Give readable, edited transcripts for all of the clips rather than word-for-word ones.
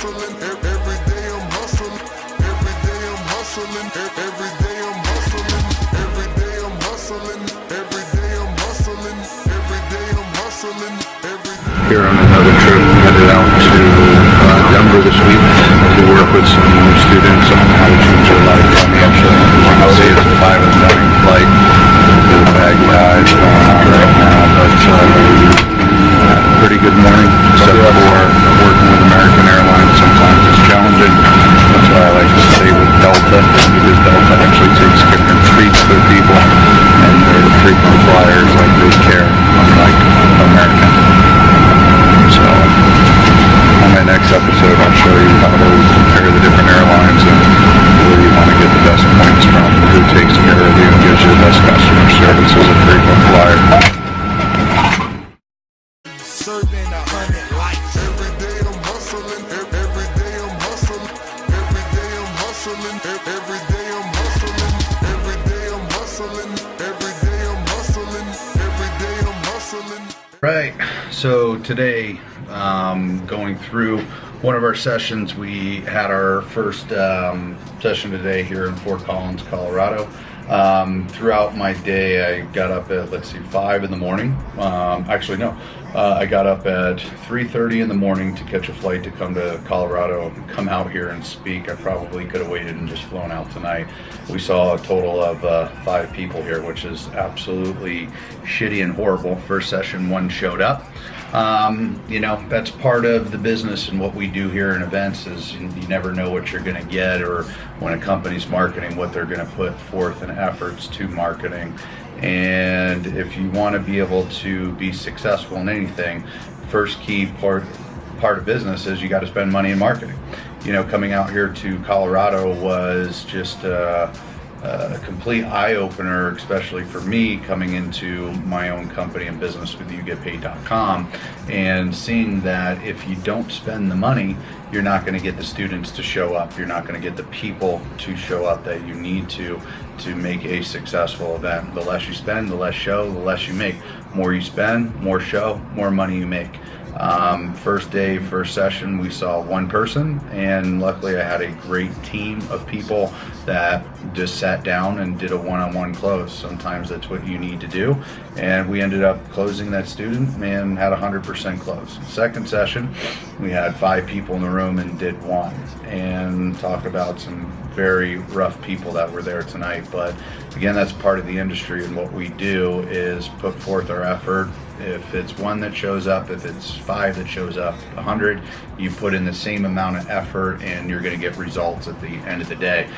hustling. Every day I'm hustling. Every day I'm hustling. Every day I'm hustling. Every day I'm hustling. Every day I'm hustling. Every day I'm hustling. Here on another trip, headed out to Denver this week to work with some students on how to change their life financially. Obviously, it's a 5 in the morning flight. There's a bag guys going on right now, but pretty good morning, except for working with American Airlines. Sometimes it's challenging. That's why I like to stay with Delta, because Delta actually takes care and treats their people, and they're the frequent flyers, like they care, unlike American. So, on my next episode, I'll show you how to compare the different airlines and where you want to get the best points from, who takes care of you and gives you the best customer service as a frequent flyer. Serving 100 lights. Every day I'm hustling. Every day I'm hustling. Every day I'm hustling. Every day I'm hustling. Every day I'm hustling. Every day I'm hustling. Every day I'm hustling. Right, so today, going through one of our sessions, we had our first session today here in Fort Collins, Colorado. Throughout my day, I got up at, 5 in the morning. I got up at 3:30 in the morning to catch a flight to come to Colorado and come out here and speak. I probably could have waited and just flown out tonight. We saw a total of 5 people here, which is absolutely shitty and horrible. First session, 1 showed up. You know, that's part of the business, and what we do here in events is you never know what you're going to get, or when a company's marketing, what they're going to put forth in efforts to marketing. And if you want to be able to be successful in anything, first key part of business is you got to spend money in marketing. You know, coming out here to Colorado was just a complete eye-opener, especially for me coming into my own company and business with YouGetPaid.com, and seeing that if you don't spend the money, you're not going to get the students to show up. You're not going to get the people to show up that you need to make a successful event. The less you spend, the less show, the less you make. More you spend, more show, more money you make. First day, first session, we saw 1 person, and luckily I had a great team of people that just sat down and did a one-on-one close. Sometimes that's what you need to do, and we ended up closing that student and had 100% close. Second session, we had 5 people in the room and did 1, and talked about some very rough people that were there tonight. But again, that's part of the industry, and what we do is put forth our effort. If it's 1 that shows up, if it's 5 that shows up, 100, you put in the same amount of effort and you're going to get results at the end of the day.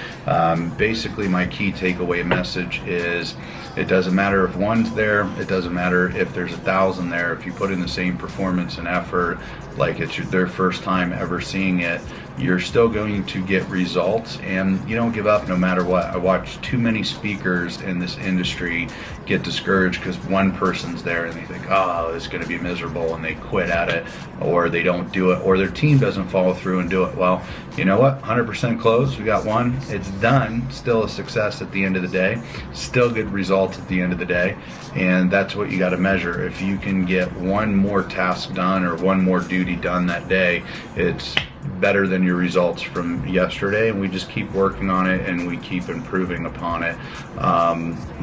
Basically, my key takeaway message is it doesn't matter if 1's there, it doesn't matter if there's 1,000 there. If you put in the same performance and effort, like it's their first time ever seeing it, you're still going to get results, and you don't give up no matter what. I watch too many speakers in this industry get discouraged because 1 person's there and they think, oh, it's going to be miserable, and they quit at it, or they don't do it, or their team doesn't follow through and do it. Well, you know what? 100% closed. We got 1. It's done. Still a success at the end of the day. Still good results at the end of the day. And that's what you got to measure. If you can get 1 more task done or 1 more duty done that day, it's better than your results from yesterday, and we just keep working on it and we keep improving upon it,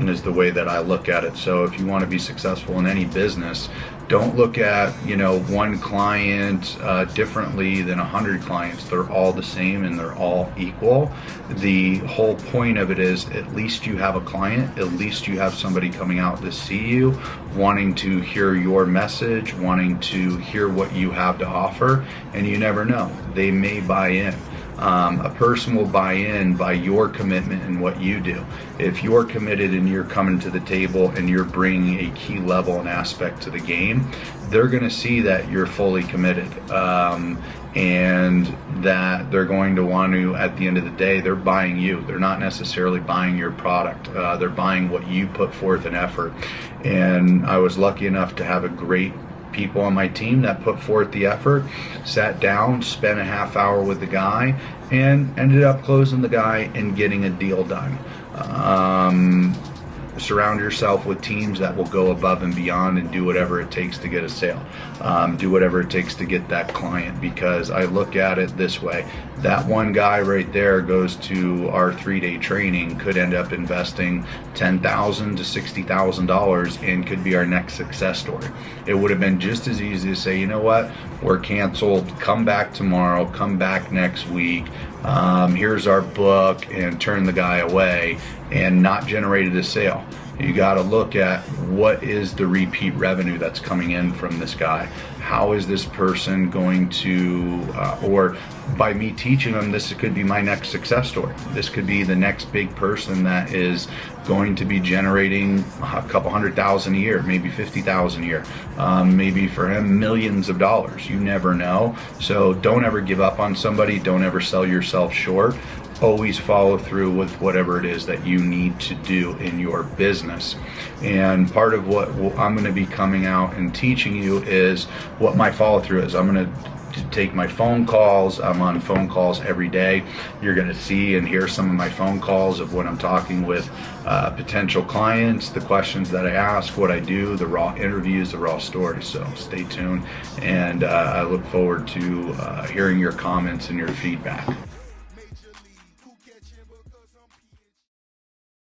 is the way that I look at it. So if you want to be successful in any business, don't look at 1 client differently than 100 clients. They're all the same and they're all equal. The whole point of it is at least you have a client, at least you have somebody coming out to see you, wanting to hear your message, wanting to hear what you have to offer, and you never know, they may buy in. A person will buy in by your commitment and what you do. If you're committed and you're coming to the table and you're bringing a key level and aspect to the game, they're going to see that you're fully committed, and that they're going to want to, at the end of the day, they're buying you. They're not necessarily buying your product. They're buying what you put forth in effort. And I was lucky enough to have a great people on my team that put forth the effort, sat down, spent a half hour with the guy, and ended up closing the guy and getting a deal done. surround yourself with teams that will go above and beyond and do whatever it takes to get a sale, do whatever it takes to get that client. Because I look at it this way: that one guy right there goes to our 3-day training, could end up investing $10,000 to $60,000 and could be our next success story. It would have been just as easy to say, you know what, we're canceled, come back tomorrow, come back next week, here's our book, and turn the guy away and not generated a sale. You got to look at what is the repeat revenue that's coming in from this guy. How is this person going to, or by me teaching them, this could be my next success story. This could be the next big person that is going to be generating a couple $100,000 a year, maybe $50,000 a year, maybe for him millions of dollars. You never know. So don't ever give up on somebody. Don't ever sell yourself short. Always follow through with whatever it is that you need to do in your business. And part of what I'm going to be coming out and teaching you is what my follow through is. I'm going to take my phone calls. I'm on phone calls every day. You're going to see and hear some of my phone calls of when I'm talking with potential clients, the questions that I ask, what I do, the raw interviews, the raw stories. So stay tuned, and I look forward to hearing your comments and your feedback.